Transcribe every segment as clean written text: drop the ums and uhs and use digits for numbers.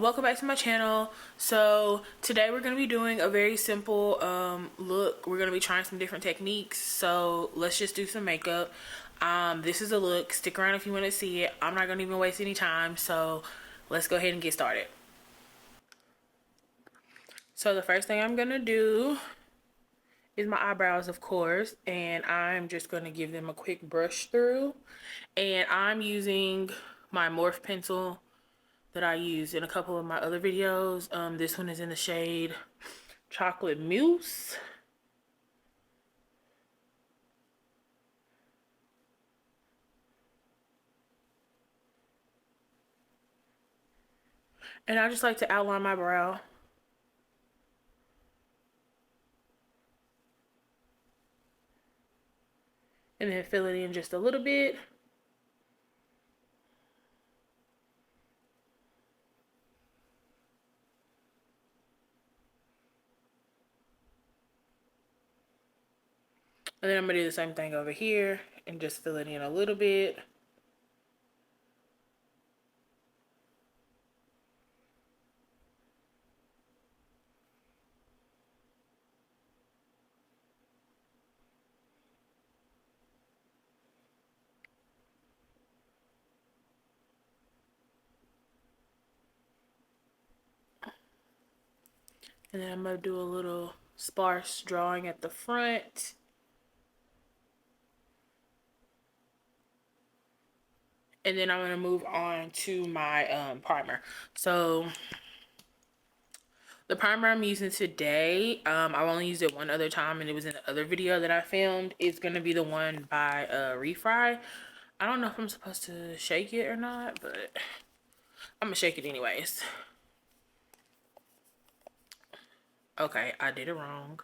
welcome back to my channel. So today we're going to be doing a very simple look. We're going to be trying some different techniques, so let's just do some makeup. This is a look. Stick around if you want to see it. I'm not going to even waste any time, so let's go ahead and get started. So the first thing I'm going to do is my eyebrows, of course, and I'm just going to give them a quick brush through. And I'm using my Morphe pencil that I used in a couple of my other videos. This one is in the shade Chocolate Mousse. And I just like to outline my brow. And then fill it in just a little bit. And then I'm going to do the same thing over here and just fill it in a little bit. And then I'm going to do a little sparse drawing at the front. And then I'm going to move on to my primer. So the primer I'm using today, I've only used it one other time, and it was in the other video that I filmed. It's going to be the one by Refy. I don't know if I'm supposed to shake it or not, but I'm going to shake it anyways. Okay, I did it wrong.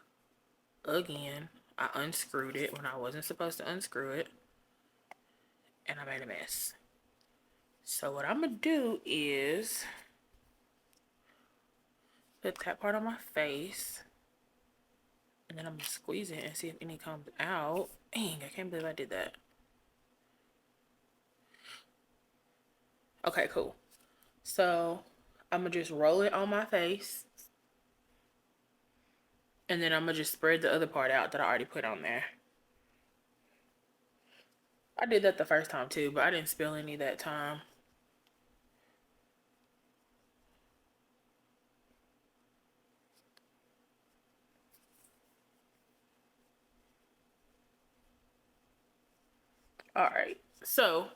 Again, I unscrewed it when I wasn't supposed to unscrew it. And I made a mess. So what I'm going to do is put that part on my face. And then I'm going to squeeze it and see if any comes out. Dang, I can't believe I did that. Okay, cool. So I'm going to just roll it on my face. And then I'm going to just spread the other part out that I already put on there. I did that the first time too, but I didn't spill any that time. Alright, so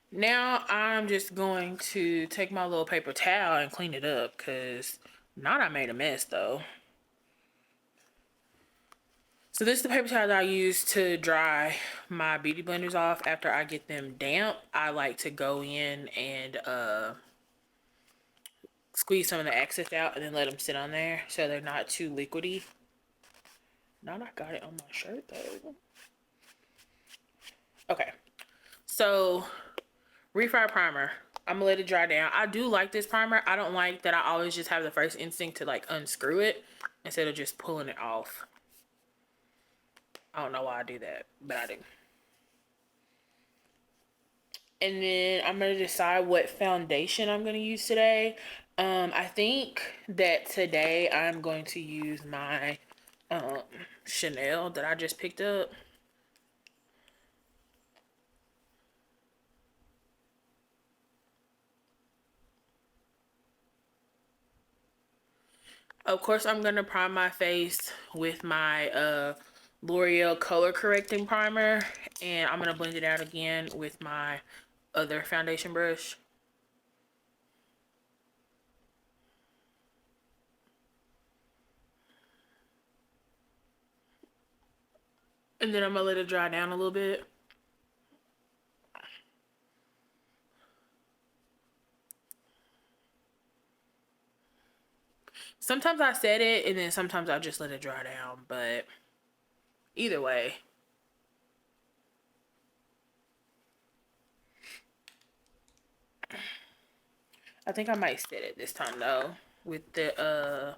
now I'm just going to take my little paper towel and clean it up, because not I made a mess though. So this is the paper towel that I use to dry my beauty blenders off after I get them damp. I like to go in and squeeze some of the excess out and then let them sit on there so they're not too liquidy. Now I got it on my shirt though. Okay, so Refy Primer. I'm gonna let it dry down. I do like this primer. I don't like that I always just have the first instinct to like unscrew it instead of just pulling it off. I don't know why I do that, but I do. And then I'm gonna decide what foundation I'm gonna use today. I think that today I'm going to use my Chanel that I just picked up. Of course, I'm gonna prime my face with my L'Oreal color correcting primer, and I'm gonna blend it out again with my other foundation brush. And then I'm gonna let it dry down a little bit. Sometimes I set it and then sometimes I just let it dry down, but either way. I think I might set it this time though with the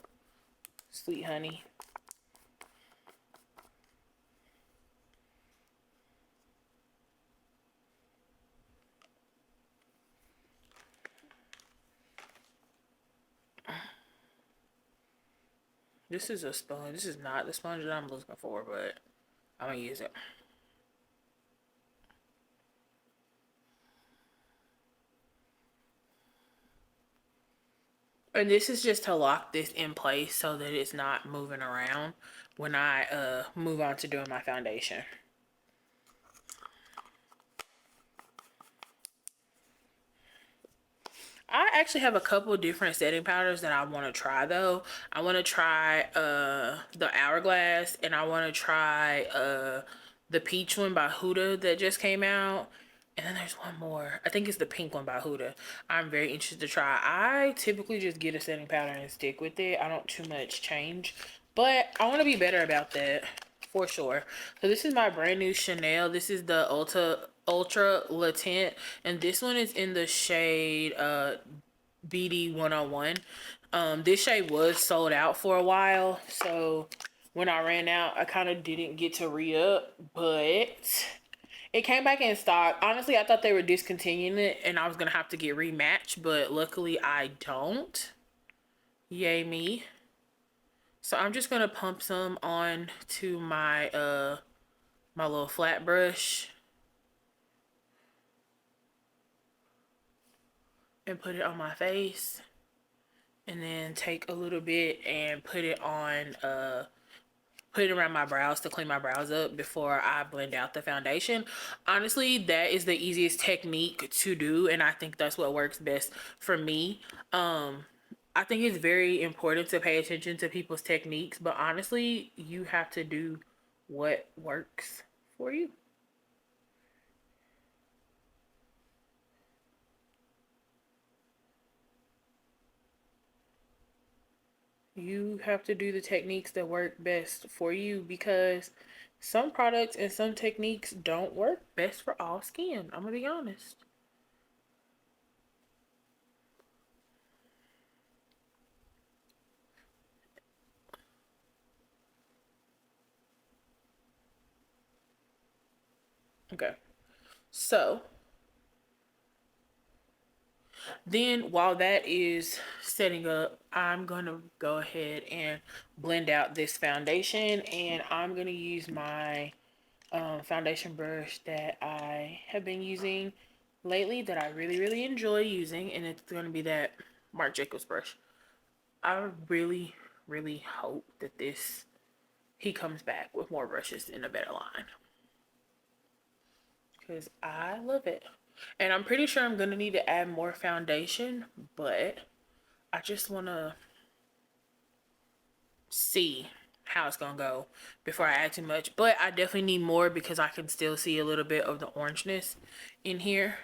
Sweet Honey. This is a sponge. This is not the sponge that I'm looking for, but I'm gonna use it. And this is just to lock this in place so that it's not moving around when I move on to doing my foundation. I actually have a couple different setting powders that I want to try though. I want to try the Hourglass, and I want to try the peach one by Huda that just came out. And then there's one more. I think it's the pink one by Huda. I'm very interested to try. I typically just get a setting powder and stick with it. I don't too much change. But I want to be better about that for sure. So this is my brand new Chanel. This is the Ultra Letint. And this one is in the shade BD 101. This shade was sold out for a while. So when I ran out, I kind of didn't get to re-up. But it came back in stock. Honestly, I thought they were discontinuing it and I was going to have to get rematched, but luckily I don't. Yay me. So I'm just going to pump some on to my my little flat brush and put it on my face, and then take a little bit and put it on put it around my brows to clean my brows up before I blend out the foundation. Honestly, that is the easiest technique to do, and I think that's what works best for me. I think it's very important to pay attention to people's techniques, but honestly, you have to do what works for you. You have to do the techniques that work best for you, because some products and some techniques don't work best for all skin. I'm gonna be honest. Okay. So then while that is setting up, I'm gonna go ahead and blend out this foundation, and I'm gonna use my foundation brush that I have been using lately that I really enjoy using, and it's gonna be that Marc Jacobs brush. I really hope that he comes back with more brushes in a better line, because I love it. And I'm pretty sure I'm gonna need to add more foundation, but I just want to see how it's gonna go before I add too much. But I definitely need more because I can still see a little bit of the orangeness in here.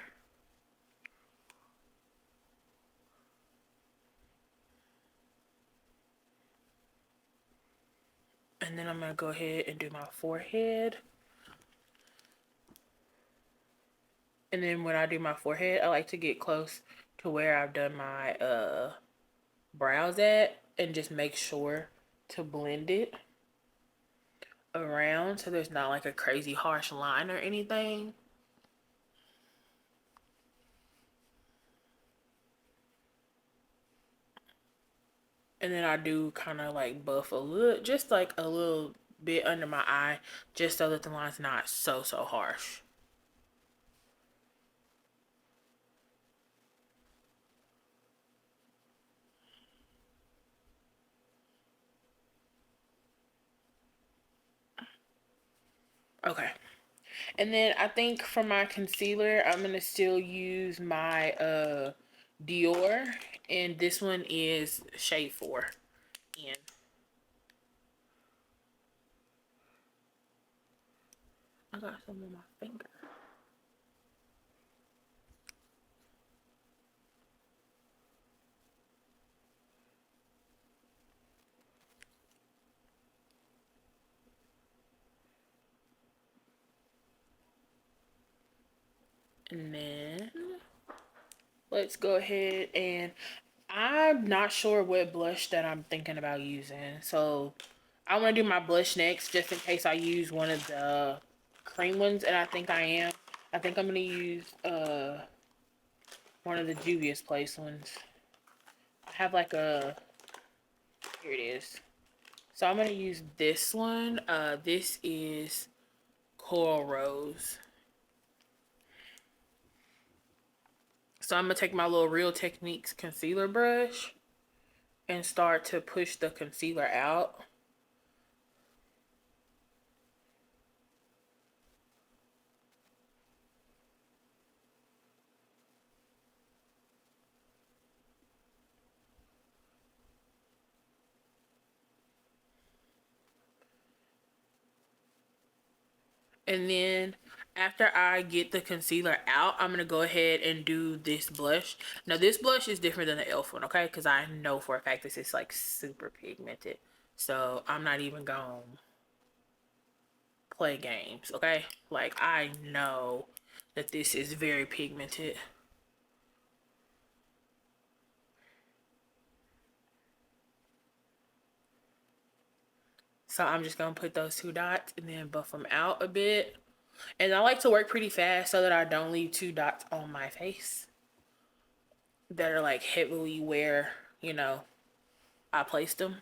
And then I'm gonna go ahead and do my forehead. And then when I do my forehead, I like to get close to where I've done my brows at, and just make sure to blend it around so there's not like a crazy harsh line or anything. And then I do kind of like buff a little, just like a little bit under my eye, just so that the line's not so harsh. Okay. And then I think for my concealer, I'm gonna still use my Dior, and this one is shade 4. And I got some on my finger. And then let's go ahead, and I'm not sure what blush that I'm thinking about using. So I want to do my blush next, just in case I use one of the cream ones, and I think I am. I think I'm going to use one of the Juvia's Place ones. I have like a, here it is. So I'm going to use this one. This is Coral Rose. So I'm going to take my little Real Techniques concealer brush and start to push the concealer out. And then after I get the concealer out, I'm going to go ahead and do this blush. Now this blush is different than the e.l.f. one, okay? Because I know for a fact this is like super pigmented. So I'm not even going to play games, okay? Like I know that this is very pigmented. So I'm just going to put those 2 dots and then buff them out a bit. And I like to work pretty fast so that I don't leave 2 dots on my face that are like heavily where, you know, I placed them.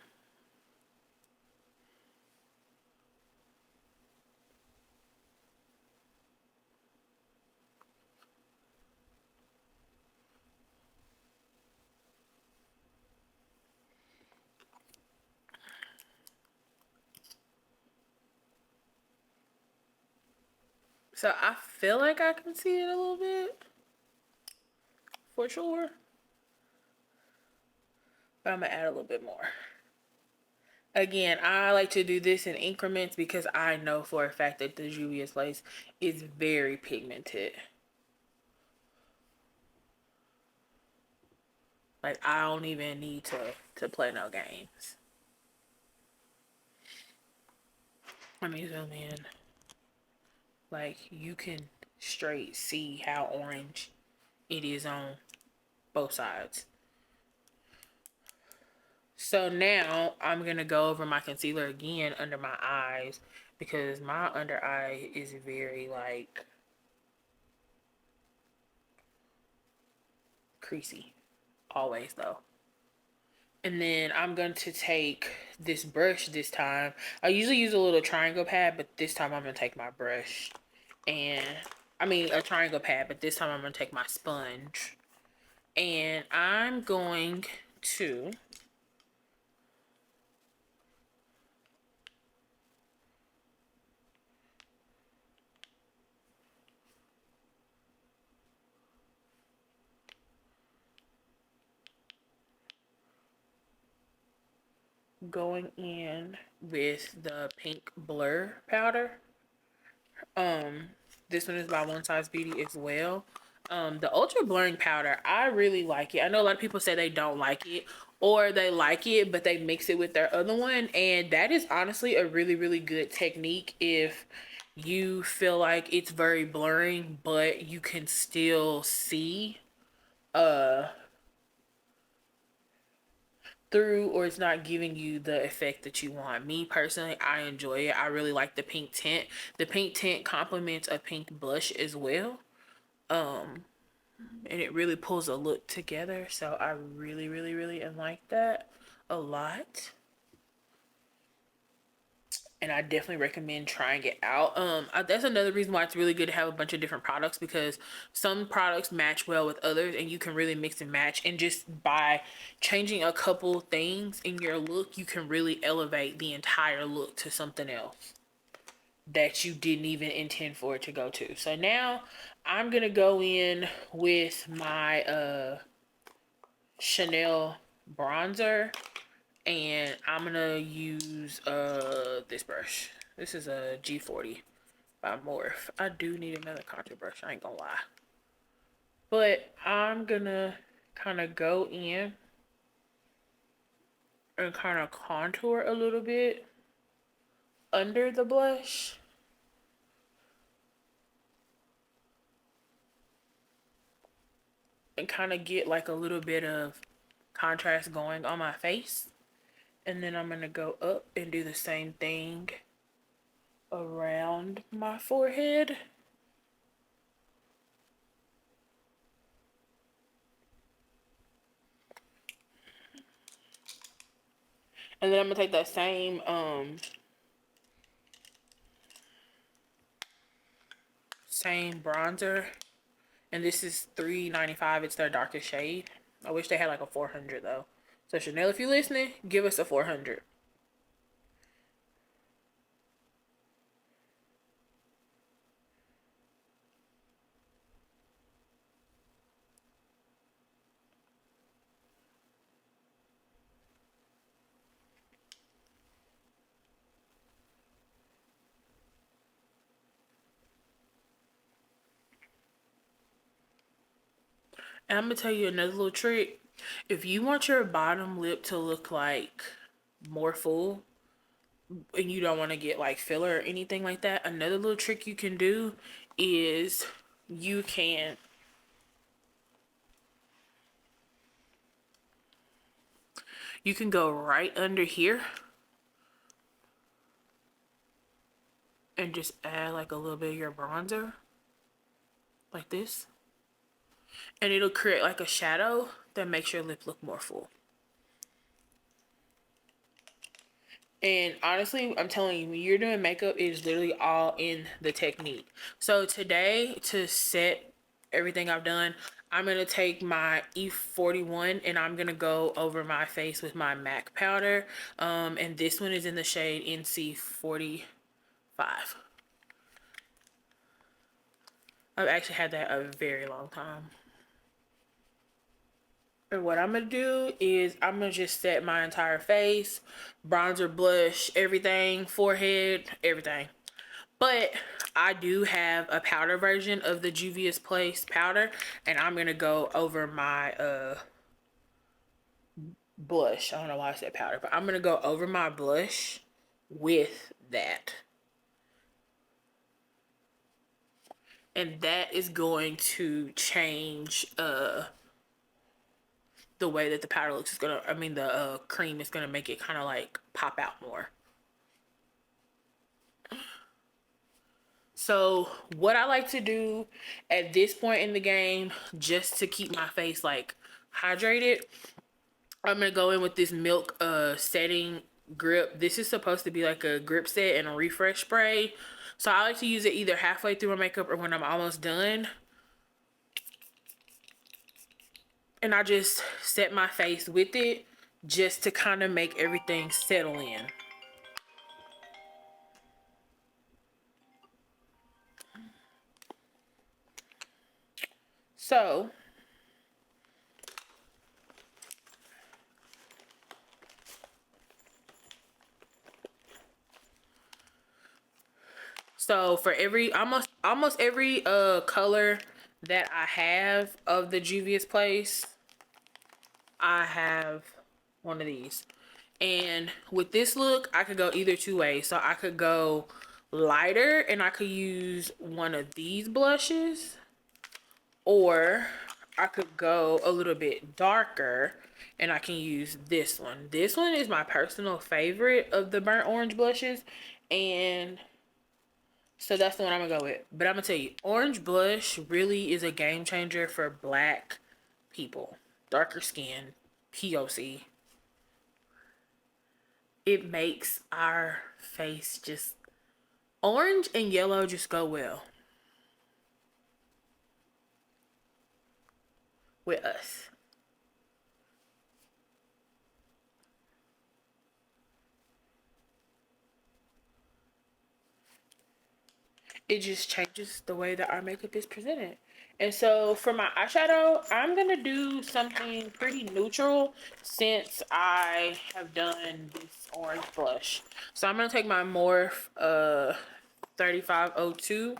So I feel like I can see it a little bit, for sure. But I'm gonna add a little bit more. Again, I like to do this in increments because I know for a fact that the Juvias lace is very pigmented. Like I don't even need to play no games. Let me zoom in. Like you can straight see how orange it is on both sides. So now I'm gonna go over my concealer again under my eyes because my under eye is very like creasy always though. And then I'm going to take this brush this time. I usually use a little triangle pad, but this time I'm going to take my brush. And, I mean, a triangle pad, but this time I'm going to take my sponge. And I'm going to going in with the pink blur powder. This one is by One Size Beauty as well. The ultra blurring powder, I really like it. I know a lot of people say they don't like it or they like it but they mix it with their other one, and that is honestly a really really good technique if you feel like it's very blurring but you can still see through, or it's not giving you the effect that you want. Me personally, I enjoy it. I really like the pink tint. The pink tint complements a pink blush as well, and it really pulls a look together. So I really really really like that a lot, and I definitely recommend trying it out. That's another reason why it's really good to have a bunch of different products, because some products match well with others and you can really mix and match, and just by changing a couple things in your look you can really elevate the entire look to something else that you didn't even intend for it to go to. So now I'm gonna go in with my Chanel bronzer, and I'm gonna use this brush. This is a G40 by Morphe. I do need another contour brush, I ain't gonna lie. But I'm gonna kind of go in and kind of contour a little bit under the blush. And kind of get like a little bit of contrast going on my face. And then I'm gonna go up and do the same thing around my forehead. And then I'm gonna take that same bronzer, and this is $3.95. It's their darkest shade. I wish they had like a 400 though. So Chanel, if you're listening, give us a 400. And I'm gonna tell you another little trick. If you want your bottom lip to look like more full and you don't want to get like filler or anything like that, another little trick you can do is you can go right under here and just add like a little bit of your bronzer like this, and it'll create like a shadow that makes your lip look more full. And honestly, I'm telling you, when you're doing makeup, it is literally all in the technique. So today, to set everything I've done, I'm going to take my E41 and I'm going to go over my face with my MAC powder. And this one is in the shade NC45. I've actually had that a very long time. And what I'm gonna do is I'm gonna just set my entire face, bronzer, blush, everything, forehead, everything. But I do have a powder version of the Juvias Place powder, and I'm gonna go over my blush. I don't know why I said powder, but I'm gonna go over my blush with that. And that is going to change the way that the powder looks. Is gonna, I mean, the cream is gonna make it kind of like pop out more. So what I like to do at this point in the game, just to keep my face like hydrated, I'm gonna go in with this Milk setting grip. This is supposed to be like a grip set and a refresh spray. So I like to use it either halfway through my makeup or when I'm almost done. And I just set my face with it just to kind of make everything settle in. So for every almost every color that I have of the Juvia's Place, I have one of these. And with this look, I could go either two ways. So I could go lighter and I could use one of these blushes, or I could go a little bit darker and I can use this one. This one is my personal favorite of the burnt orange blushes, and so that's the one I'm gonna go with. But I'm gonna tell you, orange blush really is a game changer for black people, darker skin, POC. It makes our face just, orange and yellow just go well with us. It just changes the way that our makeup is presented. And so for my eyeshadow, I'm gonna do something pretty neutral since I have done this orange blush. So I'm gonna take my Morphe 3502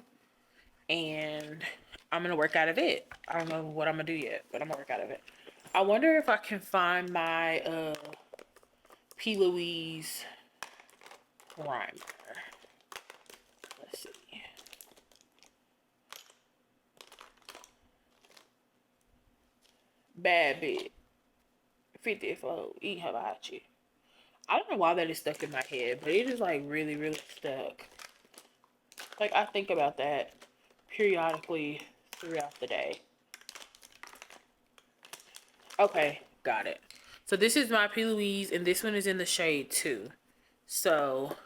and I'm gonna work out of it. I don't know what I'm gonna do yet, but I'm gonna work out of it. I wonder if I can find my P. Louise primer. Let's see. Bad bitch. 54. Eat hibachi. I don't know why that is stuck in my head, but it is like really, really stuck. Like I think about that periodically throughout the day. Okay, got it. So this is my P. Louise, and this one is in the shade 2. So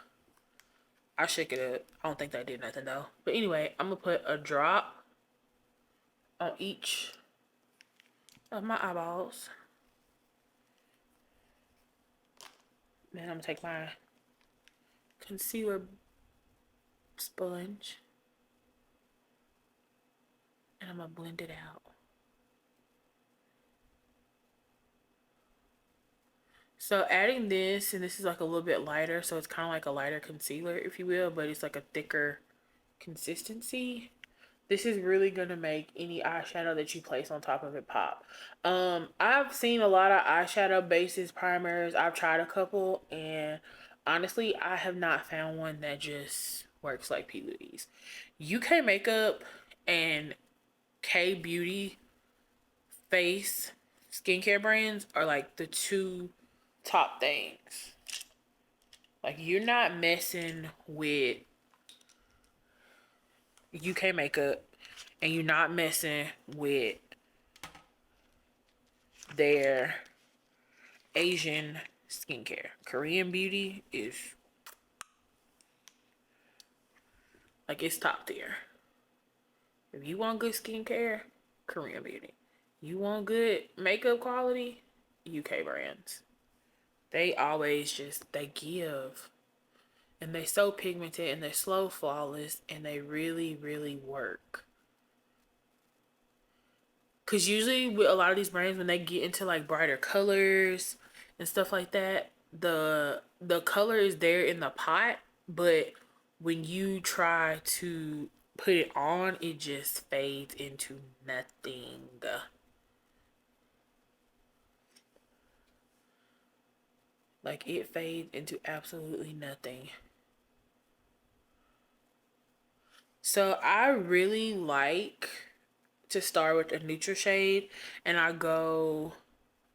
I shook it up. I don't think that did nothing though. But anyway, I'm gonna put a drop on each of my eyeballs. Then I'm gonna take my concealer sponge and I'm gonna blend it out. So adding this, and this is like a little bit lighter, so it's kind of like a lighter concealer, if you will, but it's like a thicker consistency. This is really gonna make any eyeshadow that you place on top of it pop. I've seen a lot of eyeshadow bases, primers. I've tried a couple, and honestly, I have not found one that just works like P. Louise. UK Makeup and K Beauty face skincare brands are like the two top things. Like, you're not messing with UK Makeup and you're not messing with their Asian skincare. Korean beauty is like, it's top tier. If you want good skincare, Korean beauty. You want good makeup quality, UK brands. They always just, they give. And they're so pigmented and they're slow, flawless, and they really, really work. Because usually with a lot of these brands, when they get into like brighter colors and stuff like that, the color is there in the pot, but when you try to put it on, it just fades into nothing. Like, it fades into absolutely nothing. So I really like to start with a neutral shade, and I go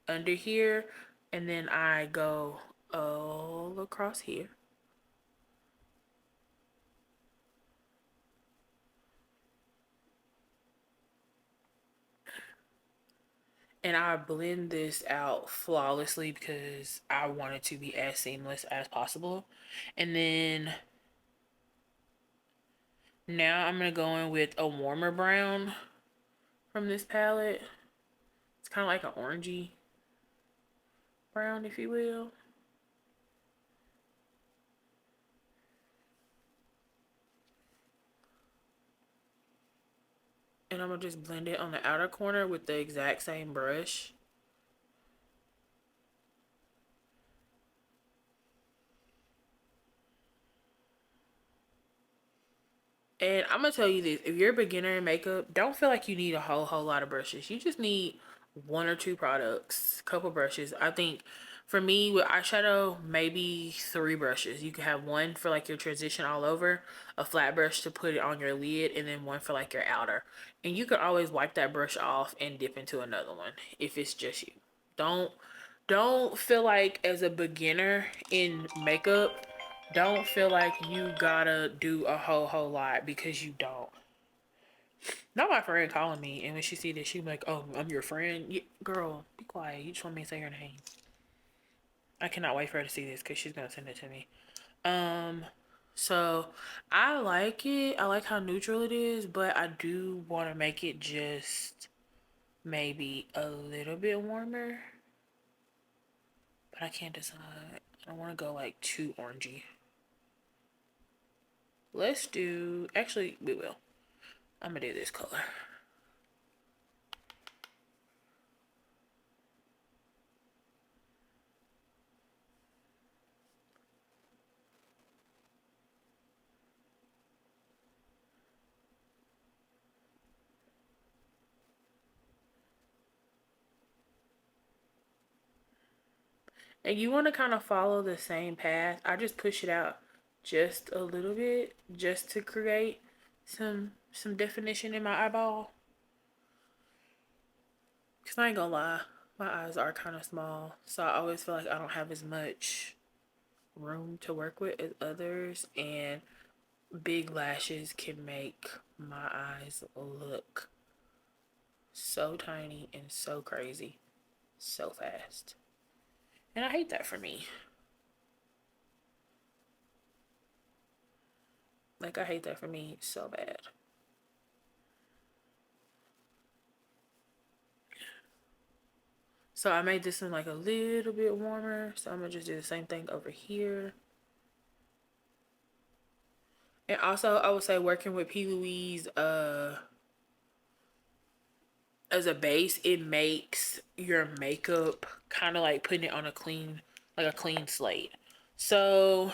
under here, and then I go all across here. And I blend this out flawlessly because I want it to be as seamless as possible. And then now I'm going to go in with a warmer brown from this palette. It's kind of like an orangey brown, if you will. And I'm going to just blend it on the outer corner with the exact same brush. And I'm gonna tell you this, if you're a beginner in makeup, don't feel like you need a whole lot of brushes. You just need one or two products, couple brushes. I think for me with eyeshadow, maybe 3 brushes. You could have one for like your transition all over, a flat brush to put it on your lid, and then one for like your outer. And you can always wipe that brush off and dip into another one if it's just you. Don't feel like, as a beginner in makeup, don't feel like you gotta do a whole lot, because you don't. Not my friend calling me, and when she see this, she be like, "Oh, I'm your friend." Yeah, girl, be quiet. You just want me to say her name. I cannot wait for her to see this because she's gonna send it to me. So I like it. I like how neutral it is, but I do want to make it just maybe a little bit warmer. But I can't decide. I don't want to go like too orangey. Let's do, actually, we will. I'm gonna do this color. And you want to kind of follow the same path. I just push it out just a little bit, just to create some definition in my eyeball. Because I ain't gonna lie, my eyes are kind of small, so I always feel like I don't have as much room to work with as others, and big lashes can make my eyes look so tiny and so crazy so fast. And I hate that for me. Like, I hate that for me so bad. So I made this one like a little bit warmer. So I'm gonna just do the same thing over here. And also, I would say working with P. Louise as a base, it makes your makeup kind of like putting it on a clean, like a clean slate. So,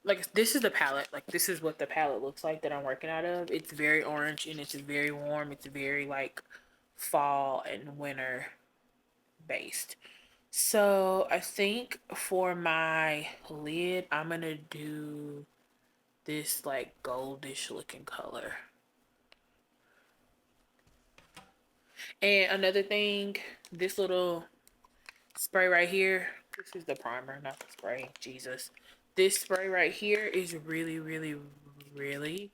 like, this is the palette. Like, this is what the palette looks like that I'm working out of. It's very orange and it's very warm. It's very like fall and winter based. So I think for my lid, I'm gonna do this like goldish looking color. And another thing, this little spray right here, this is the primer, not the spray, Jesus. This spray right here is really, really, really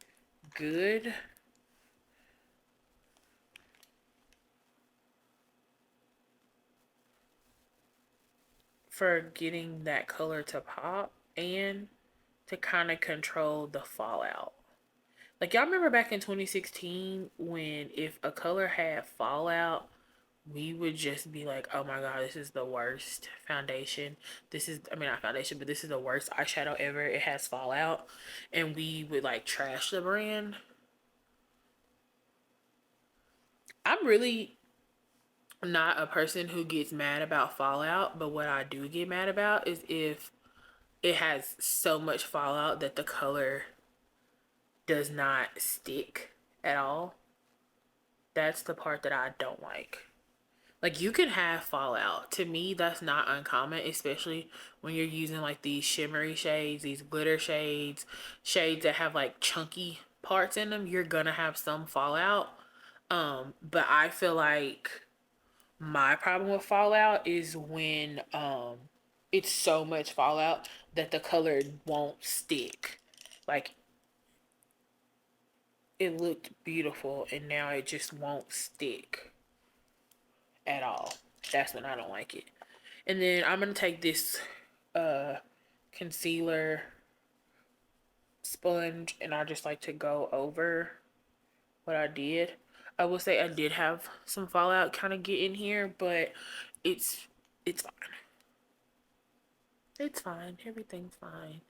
good for getting that color to pop and to kind of control the fallout. Like, y'all remember back in 2016 when if a color had fallout, we would just be like, oh my god, this is the worst foundation. This is, I mean, not foundation, but this is the worst eyeshadow ever. It has fallout. And we would like trash the brand. I'm really not a person who gets mad about fallout, but what I do get mad about is if it has so much fallout that the color does not stick at all. That's the part that I don't like. Like, you can have fallout. To me, that's not uncommon, especially when you're using like these shimmery shades, these glitter shades, shades that have like chunky parts in them. You're gonna have some fallout. But I feel like my problem with fallout is when it's so much fallout that the color won't stick. Like, it looked beautiful and now it just won't stick at all. That's when I don't like it. And then I'm gonna take this concealer sponge and I just like to go over what I did. I will say I did have some fallout kind of get in here, but it's it's fine. It's fine. Everything's fine.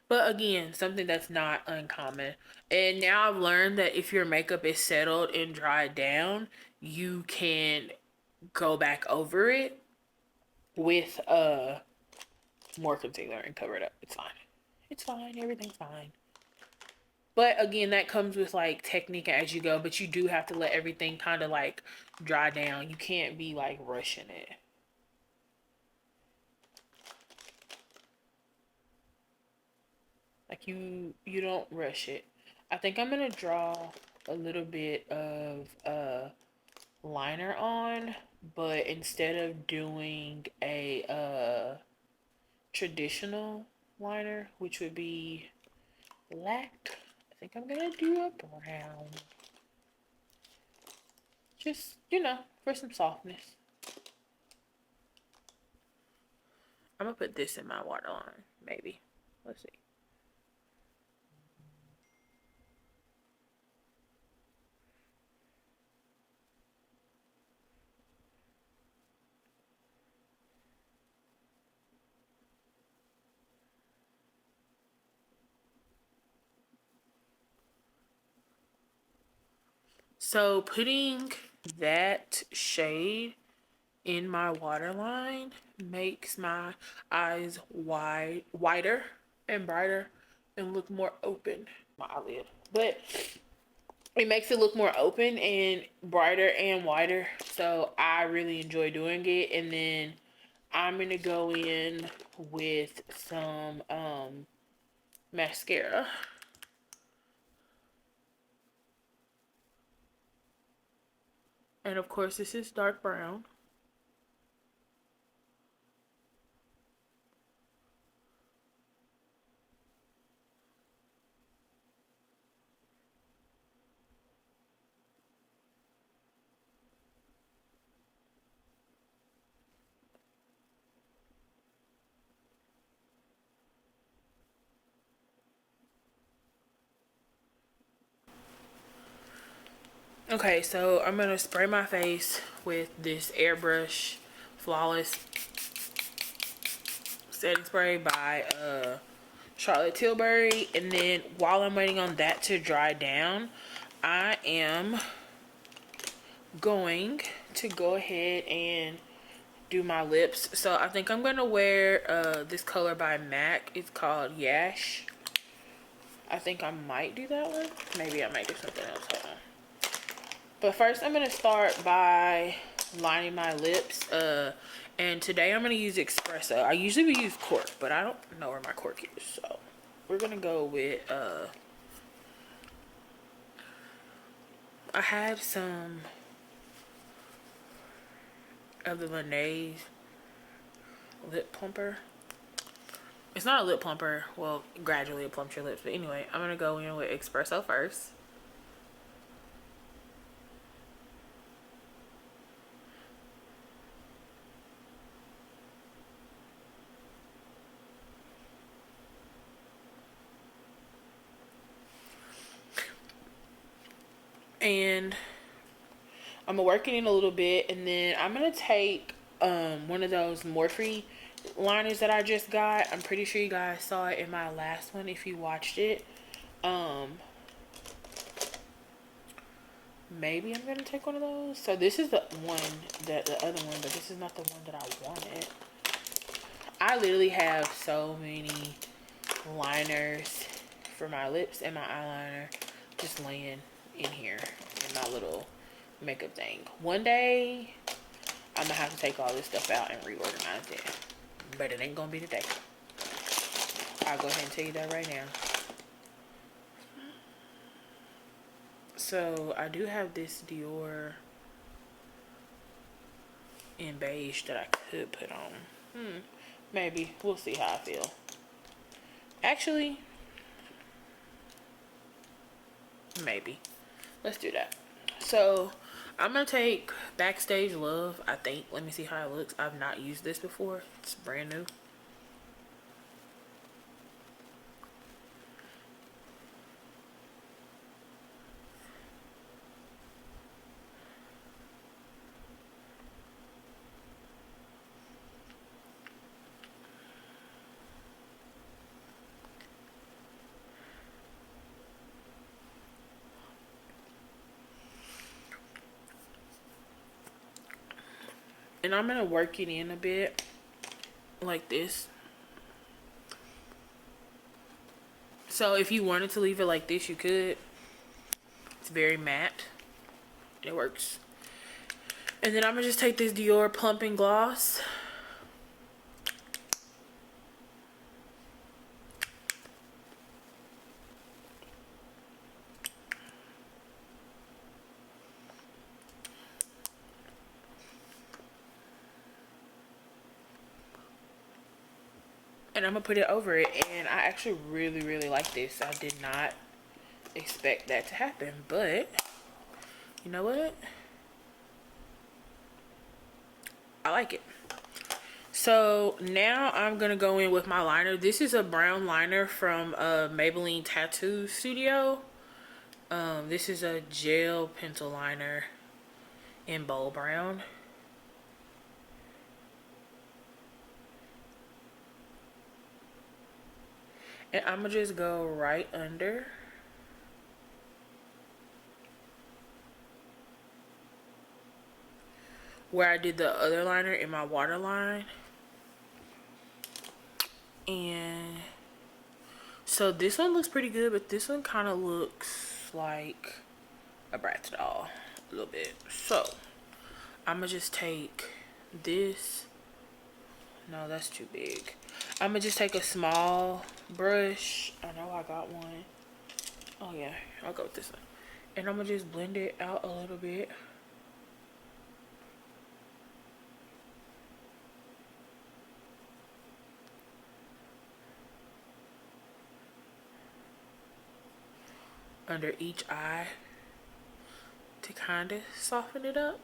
But again, something that's not uncommon. And now I've learned that if your makeup is settled and dried down, you can go back over it with more concealer and cover it up. It's fine. It's fine. Everything's fine. But again, that comes with like technique as you go, but you do have to let everything kind of like dry down. You can't be like rushing it. Like, you don't rush it. I think I'm gonna draw a little bit of liner on, but instead of doing a traditional liner, which would be black, I think I'm gonna do a brown. Just, for some softness. I'm gonna put this in my waterline, maybe. Let's see. So putting that shade in my waterline makes my eyes wider and brighter and look more open. My eyelid. But it makes it look more open and brighter and wider. So I really enjoy doing it. And then I'm gonna go in with some mascara. And of course this is dark brown. Okay, so I'm gonna spray my face with this Airbrush Flawless setting spray by Charlotte Tilbury, and then while I'm waiting on that to dry down, I am going to go ahead and do my lips. So I think I'm gonna wear this color by MAC. It's called Yash. I think I might do that one. Maybe I might do something else. Hold on. But first I'm gonna start by lining my lips. And today I'm gonna use espresso. I usually would use cork, but I don't know where my cork is, so we're gonna go with I had some of the Laneige lip plumper. It's not a lip plumper. Well, gradually it plumps your lips. But anyway, I'm gonna go in with espresso first. And I'm gonna work it in a little bit, and then I'm gonna take one of those Morphe liners that I just got. I'm pretty sure you guys saw it in my last one if you watched it. Maybe I'm gonna take one of those. So this is the one that the other one, but this is not the one that I wanted. I literally have so many liners for my lips and my eyeliner just laying in here in my little makeup thing. One day I'm gonna have to take all this stuff out and reorganize it, but it ain't gonna be today. I'll go ahead and tell you that right now. So I do have this Dior in beige that I could put on. Maybe. We'll see how I feel. Actually, maybe. Let's do that. So I'm gonna take Backstage Love, I think. Let me see how it looks. I've not used this before. It's brand new. And I'm gonna work it in a bit like this. So if you wanted to leave it like this, you could. It's very matte. It works. And then I'm gonna just take this Dior Plumping Gloss. And I'm gonna put it over it, and I actually really like this. I did not expect that to happen, but you know what? I like it. So now I'm gonna go in with my liner. This is a brown liner from Maybelline Tattoo Studio. This is a gel pencil liner in bold brown. And I'm gonna just go right under. Where I did the other liner in my waterline. And so this one looks pretty good, but this one kind of looks like a Bratz doll a little bit. So I'm gonna just take this. No, that's too big. I'm gonna just take a small brush. I know I got one. Oh yeah, I'll go with this one. And I'm gonna just blend it out a little bit. Under each eye to kind of soften it up.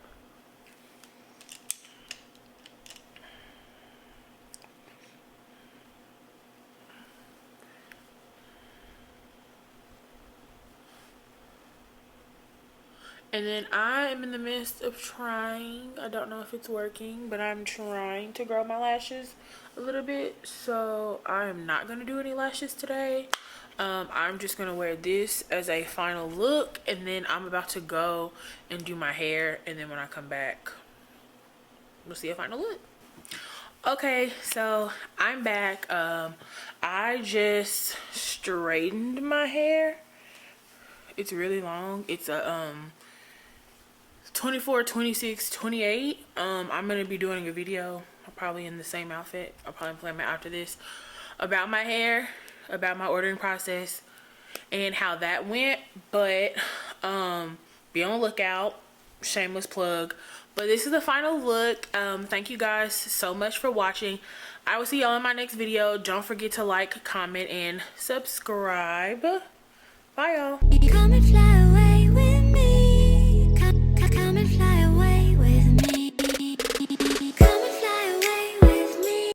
And then I am in the midst of trying, I don't know if it's working, but I'm trying to grow my lashes a little bit. So I am not going to do any lashes today. I'm just going to wear this as a final look. And then I'm about to go and do my hair. And then when I come back, we'll see a final look. Okay, so I'm back. I just straightened my hair. It's really long. It's a 24, 26, 28. I'm gonna be doing a video, probably in the same outfit. I'll probably plan it after this, about my hair, about my ordering process, and how that went. But be on the lookout. Shameless plug. But this is the final look. Thank you guys so much for watching. I will see y'all in my next video. Don't forget to like, comment, and subscribe. Bye, y'all.